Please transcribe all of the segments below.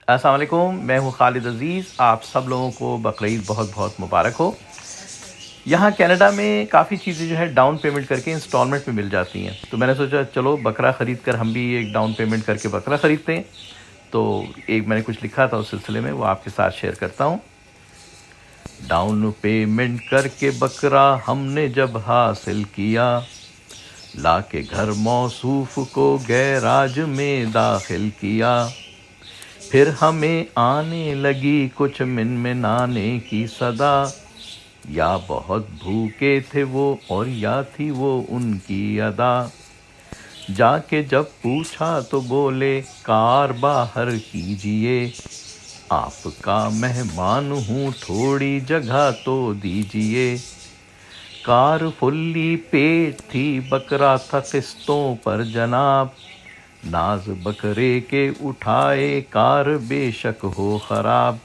السلام علیکم، میں ہوں خالد عزیز۔ آپ سب لوگوں کو بقرعید بہت بہت مبارک ہو۔ یہاں کینیڈا میں کافی چیزیں جو ہے ڈاؤن پیمنٹ کر کے انسٹالمنٹ میں مل جاتی ہیں، تو میں نے سوچا چلو بکرا خرید کر ہم بھی ایک ڈاؤن پیمنٹ کر کے بکرا خریدتے ہیں۔ تو ایک میں نے کچھ لکھا تھا اس سلسلے میں، وہ آپ کے ساتھ شیئر کرتا ہوں۔ ڈاؤن پیمنٹ کر کے بکرا ہم نے جب حاصل کیا، لا کے گھر موصوف کو گیراج میں داخل کیا، پھر ہمیں آنے لگی کچھ منمنانے کی صدا، یا بہت بھوکے تھے وہ اور یا تھی وہ ان کی ادا، جا کے جب پوچھا تو بولے کار باہر کیجئے، آپ کا مہمان ہوں تھوڑی جگہ تو دیجئے، کار فلی پیٹ تھی بکرا تھا قسطوں پر جناب، ناز بکرے کے اٹھائے کار بے شک ہو خراب،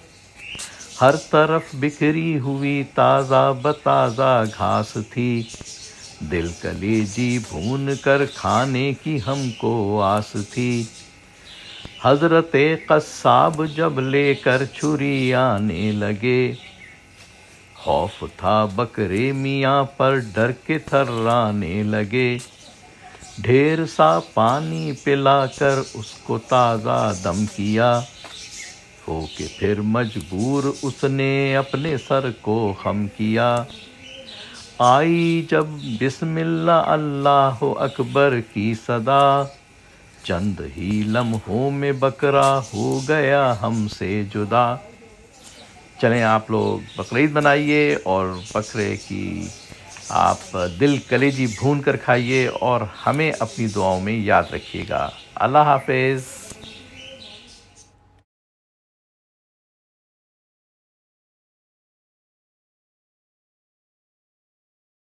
ہر طرف بکھری ہوئی تازہ بتازہ گھاس تھی، دل کلیجی بھون کر کھانے کی ہم کو آس تھی، حضرت قصاب جب لے کر چھری آنے لگے، خوف تھا بکرے میاں پر ڈر کے تھرانے لگے، ڈھیر سا پانی پلا کر اس کو تازہ دم کیا، ہو کے پھر مجبور اس نے اپنے سر کو خم کیا، آئی جب بسم اللہ اللہ اکبر کی صدا، چند ہی لمحوں میں بکرا ہو گیا ہم سے جدا۔ چلیں آپ لوگ بقرعید منائیے اور بکرے کی آپ دل کلیجی بھون کر کھائیے، اور ہمیں اپنی دعاؤں میں یاد رکھیے گا۔ اللہ حافظ۔